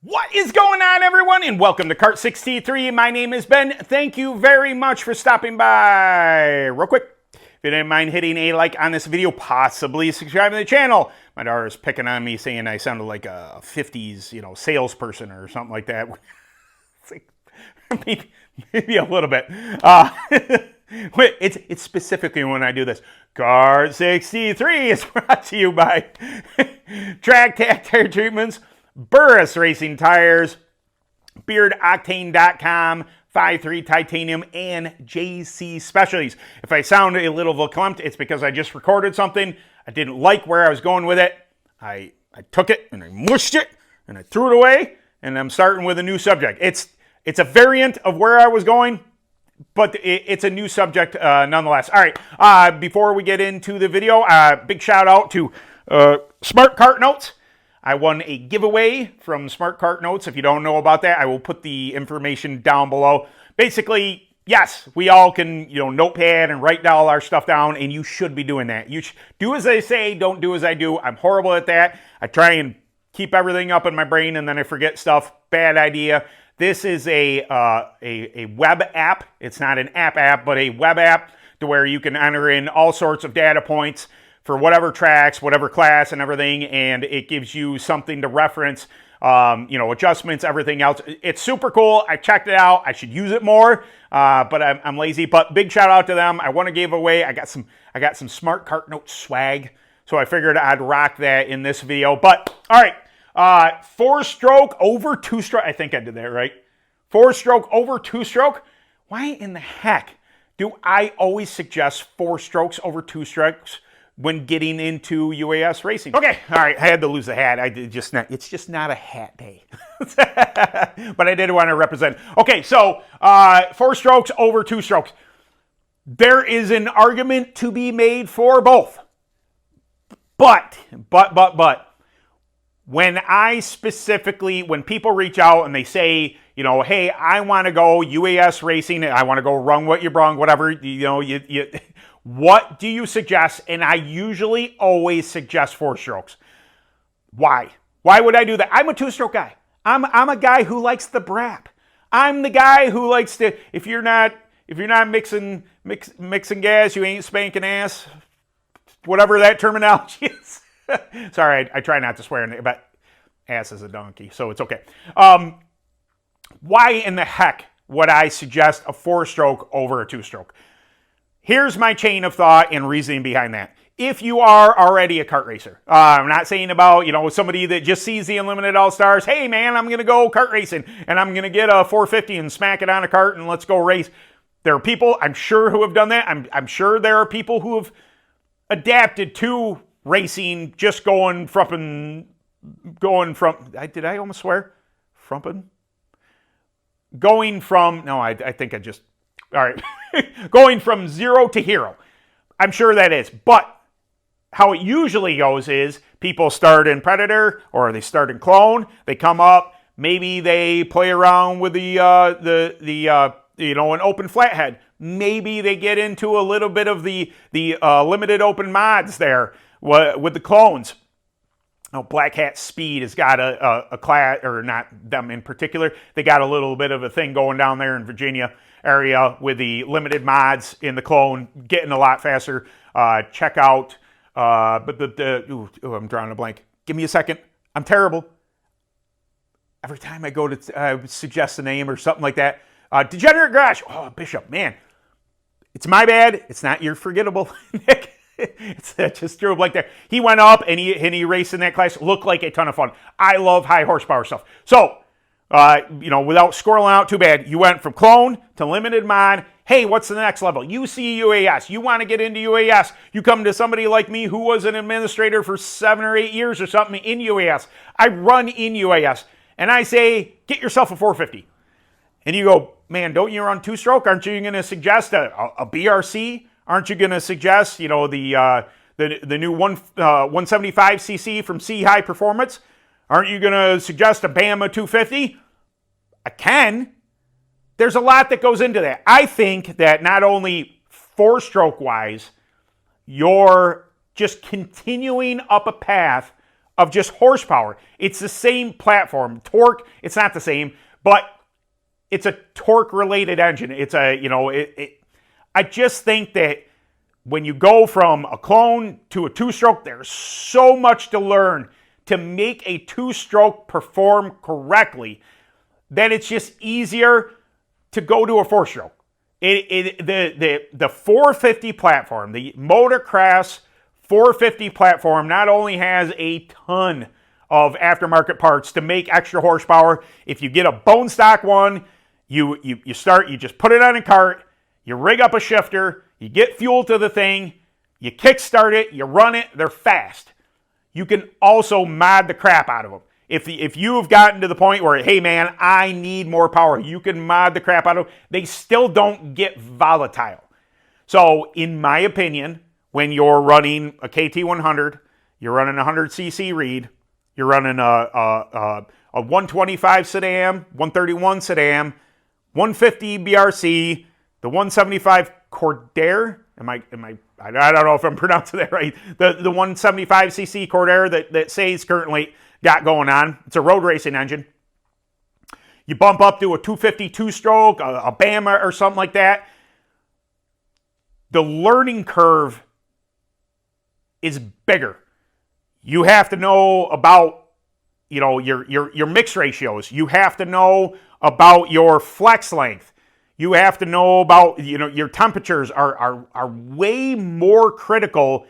What is going on, everyone, and welcome to Kart 63. My name is Ben. Thank you very much for stopping by. Real quick, if you didn't mind hitting a like on this video, possibly subscribing to the channel. My daughter is picking on me saying I sounded like a 50s, salesperson or something like that. It's like, maybe a little bit. It's specifically when I do this. Kart 63 is brought to you by Track Tire Treatments, Burris Racing Tires, BeardOctane.com, 5.3 Titanium, and JC Specialties. If I sound a little verklempt, it's because I just recorded something. I didn't like where I was going with it. I took it and I mushed it and I threw it away, and I'm starting with a new subject. It's a variant of where I was going, but it's a new subject nonetheless. All right, before we get into the video, big shout out to Smart Kart Notes. I won a giveaway from Smart Kart Notes. If you don't know about that, I will put the information down below. Basically, yes, we all can, notepad and write all our stuff down, and you should be doing that. You should do as I say, don't do as I do. I'm horrible at that. I try and keep everything up in my brain, and then I forget stuff. Bad idea. This is a web app. It's not an app, but a web app to where you can enter in all sorts of data points for whatever tracks, whatever class and everything, and it gives you something to reference, adjustments, everything else. It's super cool. I checked it out. I should use it more, but I'm lazy. But big shout out to them. I want to give away. I got some Smart Kart Note swag, so I figured I'd rock that in this video. But all right, 4-stroke over 2-stroke. I think I did that right. 4-stroke over 2-stroke. Why in the heck do I always suggest 4 strokes over 2 strokes when getting into UAS racing? Okay, all right, I had to lose the hat. It's just not a hat day. But I did want to represent. Okay, so 4 strokes over 2 strokes. There is an argument to be made for both. But, when people reach out and they say, hey, I want to go UAS racing, I want to go run what you brung, whatever, what do you suggest? And I usually always suggest 4 strokes. Why? Why would I do that? I'm a 2-stroke guy. I'm a guy who likes the brap. I'm the guy who likes to, if you're not mixing gas, you ain't spanking ass. Whatever that terminology is. Sorry, I try not to swear, but ass is a donkey, so it's okay. Why in the heck would I suggest a 4-stroke over a 2-stroke? Here's my chain of thought and reasoning behind that. If you are already a kart racer, I'm not saying about, somebody that just sees the Unlimited All-Stars, hey man, I'm going to go kart racing and I'm going to get a 450 and smack it on a kart and let's go race. There are people, I'm sure, who have done that. I'm sure there are people who have adapted to racing, just going from, did I almost swear? All right. Going from 0 to hero. I'm sure that is. But how it usually goes is people start in Predator or they start in Clone. They come up. Maybe they play around with an open flathead. Maybe they get into a little bit of the limited open mods there with the clones. Black Hat Speed has got a class, or not them in particular. They got a little bit of a thing going down there in Virginia area with the limited mods in the clone, getting a lot faster. Check out, I'm drawing a blank. Give me a second. I'm terrible. Every time I go to suggest a name or something like that. Degenerate Garage. Oh, Bishop, man. It's my bad. It's not your forgettable, Nick. It's just threw a blank there. He went up and he raced in that class. Looked like a ton of fun. I love high horsepower stuff. So, without squirreling out too bad, you went from clone to limited mod. Hey, what's the next level? You see UAS. You want to get into UAS. You come to somebody like me who was an administrator for 7 or 8 years or something in UAS. I run in UAS. And I say, get yourself a 450. And you go, man, don't you run 2-stroke? Aren't you going to suggest a BRC? Aren't you going to suggest, the new 175cc from C High Performance? Aren't you going to suggest a Bama 250? I can. There's a lot that goes into that. I think that not only 4-stroke wise, you're just continuing up a path of just horsepower. It's the same platform. Torque, it's not the same, but it's a torque-related engine. It's a, I just think that when you go from a clone to a two-stroke, there's so much to learn to make a two-stroke perform correctly that it's just easier to go to a four-stroke. The 450 platform, the Motorcraft 450 platform, not only has a ton of aftermarket parts to make extra horsepower. If you get a bone stock one, you just put it on a cart, you rig up a shifter, you get fuel to the thing, you kickstart it, you run it, they're fast. You can also mod the crap out of them. If you've gotten to the point where, hey man, I need more power, you can mod the crap out of them. They still don't get volatile. So in my opinion, when you're running a KT100, you're running a 100cc reed, you're running a 125 sedan, 131 sedan, 150 BRC, the 175 Cordair. I don't know if I'm pronouncing that right. The 175cc Cordair that Say's currently got going on. It's a road racing engine. You bump up to a 252 stroke, a Bama or something like that. The learning curve is bigger. You have to know about, your mix ratios. You have to know about your flex length. You have to know about, your temperatures are way more critical.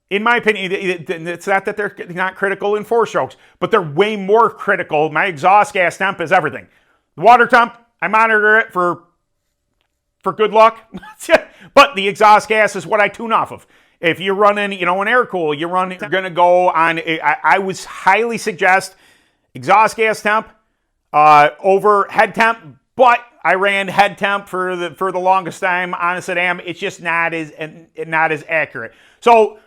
In my opinion, it's not that they're not critical in four strokes, but they're way more critical. My exhaust gas temp is everything. The water temp, I monitor it for good luck, but the exhaust gas is what I tune off of. If you're running, an air cool, you're going to go on. I would highly suggest exhaust gas temp over head temp, but I ran head temp for the longest time on a sedan. It's just not as accurate. So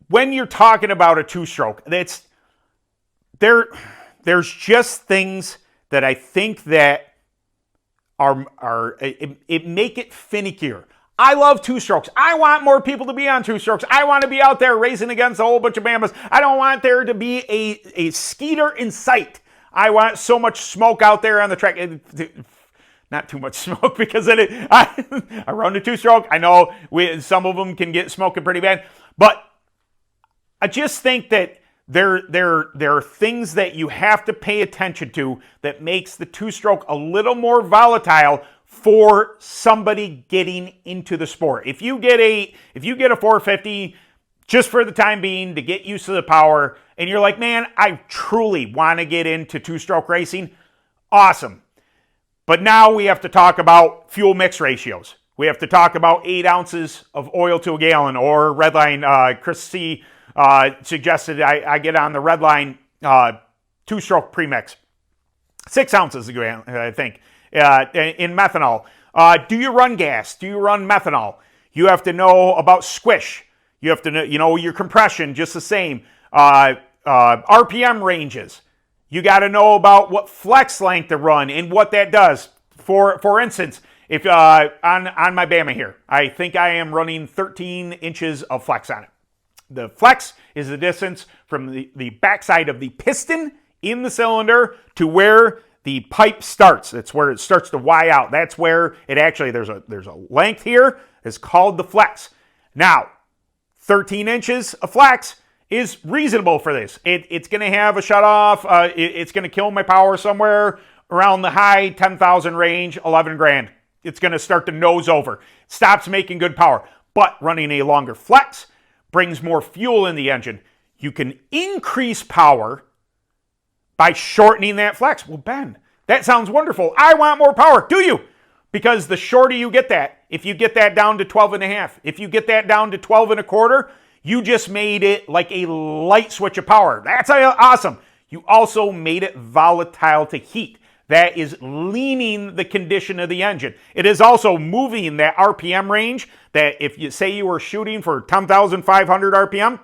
when you're talking about a two-stroke, there's just things that I think that it make it finickier. I love two strokes. I want more people to be on two strokes. I want to be out there racing against a whole bunch of Bamas. I don't want there to be a skeeter in sight. I want so much smoke out there on the track. Not too much smoke because I run a two-stroke. I know some of them can get smoking pretty bad, but I just think that there are things that you have to pay attention to that makes the two-stroke a little more volatile for somebody getting into the sport. If you get a 450 just for the time being to get used to the power, and you're like, man, I truly want to get into two-stroke racing, awesome. But now we have to talk about fuel mix ratios. We have to talk about 8 ounces of oil to a gallon, or Redline. Chris C. Suggested I get on the Redline two-stroke premix. 6 ounces a gallon, I think. In methanol. Do you run gas? Do you run methanol? You have to know about squish. You have to know, your compression, just the same. RPM ranges. You got to know about what flex length to run and what that does. For instance, if on my Bama here, I think I am running 13 inches of flex on it. The flex is the distance from the backside of the piston in the cylinder to where the pipe starts. That's where it starts to Y out. That's where it actually, there's a length here. It's called the flex. Now, 13 inches of flex is reasonable for this. It's going to have a shutoff. It's going to kill my power somewhere around the high 10,000 range, 11 grand. It's going to start to nose over. Stops making good power. But running a longer flex brings more fuel in the engine. You can increase power by shortening that flex. Well, Ben, that sounds wonderful. I want more power. Do you? Because the shorter you get that, if you get that down to 12 and a half, if you get that down to 12 and a quarter, you just made it like a light switch of power. That's awesome. You also made it volatile to heat. That is leaning the condition of the engine. It is also moving that RPM range that if you say you were shooting for 10,500 RPM,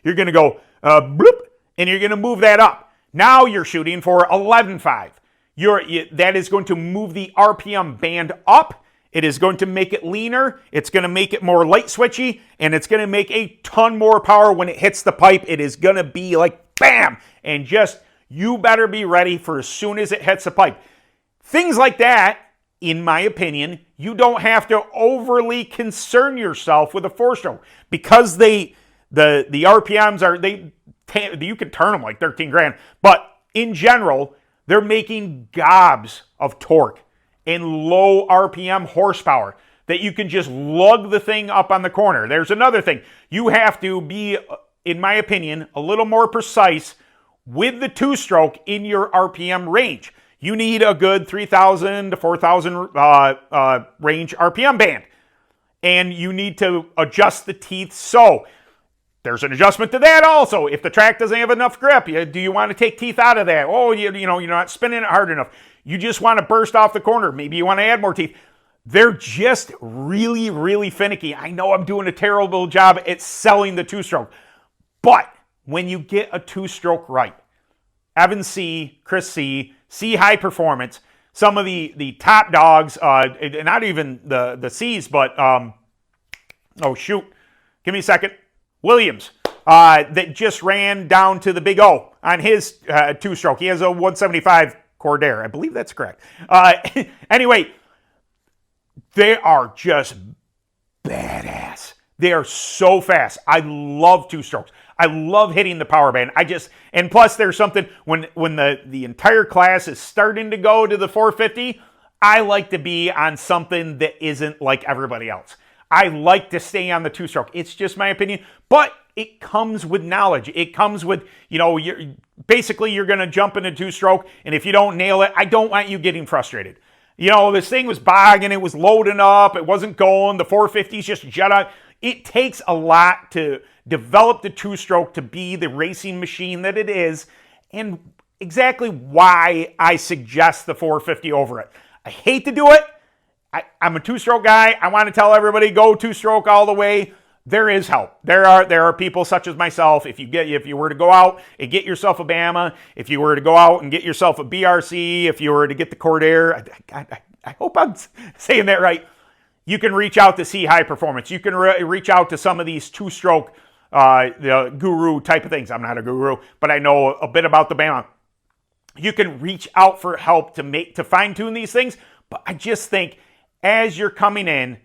you're going to go bloop, and you're going to move that up. Now you're shooting for 11.5. That is going to move the RPM band up It is going to make it leaner. It's going to make it more light switchy, and it's going to make a ton more power when it hits the pipe. It is going to be like bam, and just you better be ready for as soon as it hits the pipe. Things like that, in my opinion, you don't have to overly concern yourself with a 4-stroke because the RPMs are you can turn them like 13 grand, but in general, they're making gobs of torque and low RPM horsepower that you can just lug the thing up on the corner. There's another thing. You have to be, in my opinion, a little more precise with the 2-stroke in your RPM range. You need a good 3,000 to 4,000 range RPM band. And you need to adjust the teeth. So there's an adjustment to that also. If the track doesn't have enough grip, do you want to take teeth out of that? Oh, you know, you're not spinning it hard enough. You just want to burst off the corner. Maybe you want to add more teeth. They're just really, really finicky. I know I'm doing a terrible job at selling the 2-stroke. But when you get a 2-stroke right, Evan C., Chris C., High Performance, some of the top dogs, not even the C's, but, oh shoot, give me a second, Williams, that just ran down to the Big O on his 2-stroke. He has a 175 Cordair. I believe that's correct. Anyway, they are just badass. They are so fast. I love 2-strokes. I love hitting the power band. And plus there's something, when the entire class is starting to go to the 450, I like to be on something that isn't like everybody else. I like to stay on the 2-stroke. It's just my opinion, but it comes with knowledge. It comes with, you're going to jump in a 2-stroke, and if you don't nail it, I don't want you getting frustrated. This thing was bogging, it was loading up, it wasn't going, the 450s just jet out. It takes a lot to develop the 2-stroke to be the racing machine that it is, and exactly why I suggest the 450 over it. I hate to do it. I'm a 2-stroke guy. I want to tell everybody, go 2-stroke all the way. There is help. There are people such as myself. If you were to go out and get yourself a Bama, if you were to go out and get yourself a BRC, if you were to get the Cordair, I hope I'm saying that right. You can reach out to High Performance. You can reach out to some of these 2-stroke the guru type of things. I'm not a guru, but I know a bit about the Bama. You can reach out for help to fine tune these things. But I just think as you're coming in,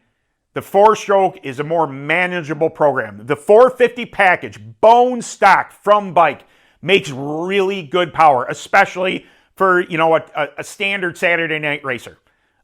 the 4-stroke is a more manageable program. The 450 package, bone stock from bike, makes really good power, especially for a standard Saturday night racer.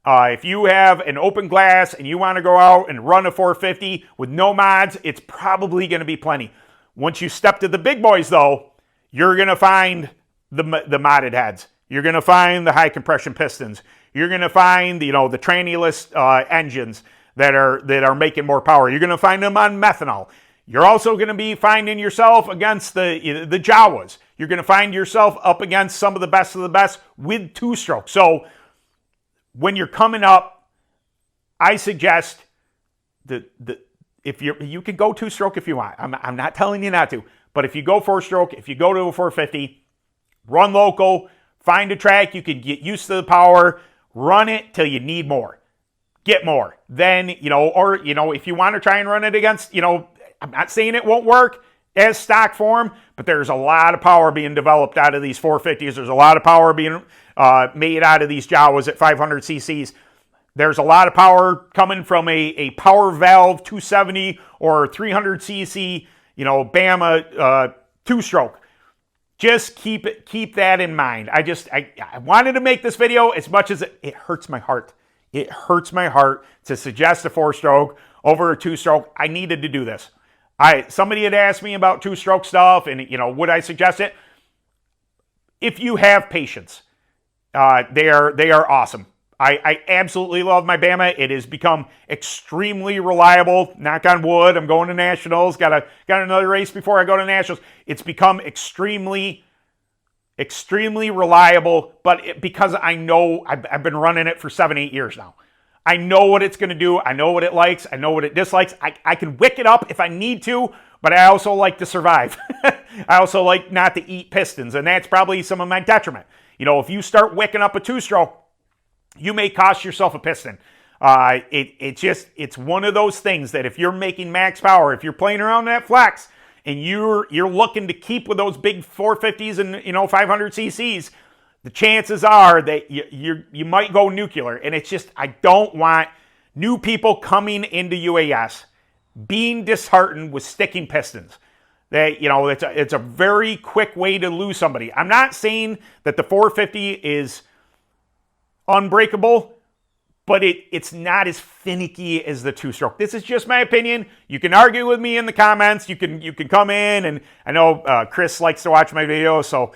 If you have an open glass and you want to go out and run a 450 with no mods, it's probably going to be plenty. Once you step to the big boys, though, you're going to find the modded heads. You're going to find the high compression pistons. You're going to find the tranny-less engines that are making more power. You're going to find them on methanol. You're also going to be finding yourself against the Jawas. You're going to find yourself up against some of the best with 2-stroke. So when you're coming up, I suggest if you can go 2-stroke if you want. I'm not telling you not to, but if you go 4-stroke, if you go to a 450, run local, find a track you can get used to the power, run it till you need more. Get more. Then, if you want to try and run it against, I'm not saying it won't work as stock form, but there's a lot of power being developed out of these 450s. There's a lot of power being made out of these Jawas at 500 cc's. There's a lot of power coming from a power valve 270 or 300 cc, Bama 2-stroke. Just keep that in mind. I wanted to make this video as much as it hurts my heart. It hurts my heart to suggest a 4-stroke over a 2-stroke. I needed to do this. Somebody had asked me about 2-stroke stuff, and would I suggest it? If you have patience, they are awesome. I absolutely love my Bama. It has become extremely reliable. Knock on wood. I'm going to nationals. Got another race before I go to nationals. It's become extremely reliable, but because I know I've been running it for 7-8 years now. I know what it's going to do. I know what it likes. I know what it dislikes. I can wick it up if I need to, but I also like to survive. I also like not to eat pistons, and that's probably some of my detriment. If you start wicking up a 2-stroke, you may cost yourself a piston. It's one of those things that if you're making max power, if you're playing around that flex, and you're looking to keep with those big 450s and 500 cc's, the chances are that you might go nuclear. And it's just, I don't want new people coming into UAS being disheartened with sticking pistons. That, it's a very quick way to lose somebody. I'm not saying that the 450 is unbreakable, but it's not as finicky as the two-stroke. This is just my opinion. You can argue with me in the comments. You can come in, and I know Chris likes to watch my videos, so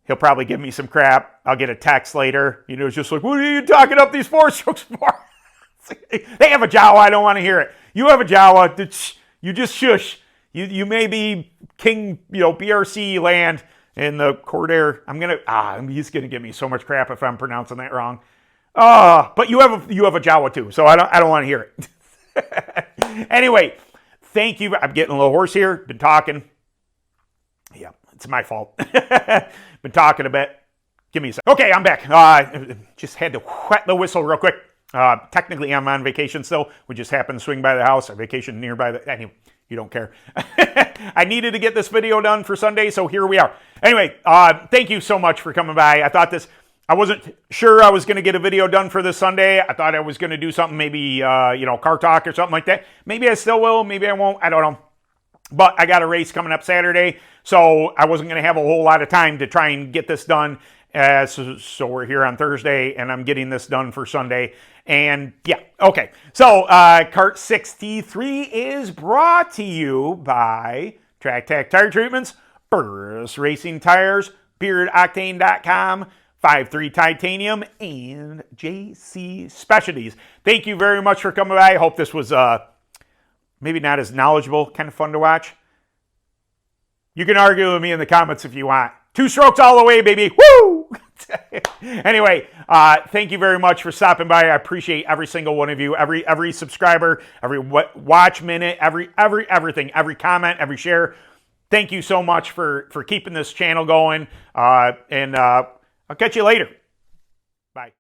he'll probably give me some crap. I'll get a text later. It's just like, what are you talking up these four-strokes for? They have a Jawa. I don't want to hear it. You have a Jawa. You just shush. You may be king, BRC land in the Cordair. He's gonna give me so much crap if I'm pronouncing that wrong. But you have a Jawa too, so I don't want to hear it. Anyway, thank you. I'm getting a little hoarse here. Been talking. Yeah, it's my fault. Been talking a bit. Give me a second. Okay, I'm back. Just had to wet the whistle real quick. Technically, I'm on vacation still. We just happened to swing by the house. I vacation nearby. Anyway, you don't care. I needed to get this video done for Sunday, so here we are. Anyway, thank you so much for coming by. I wasn't sure I was going to get a video done for this Sunday. I thought I was going to do something, maybe, car talk or something like that. Maybe I still will. Maybe I won't. I don't know. But I got a race coming up Saturday, so I wasn't going to have a whole lot of time to try and get this done. So we're here on Thursday, and I'm getting this done for Sunday. And yeah, okay. So Kart 63 is brought to you by Track Tech Tire Treatments, Burris Racing Tires, BeardOctane.com, 5.3 Titanium, and JC Specialties. Thank you very much for coming by. I hope this was maybe not as knowledgeable, kind of fun to watch. You can argue with me in the comments if you want. Two strokes all the way, baby. Woo! Anyway, thank you very much for stopping by. I appreciate every single one of you, every subscriber, every watch minute, everything, every comment, every share. Thank you so much for keeping this channel going. And I'll catch you later.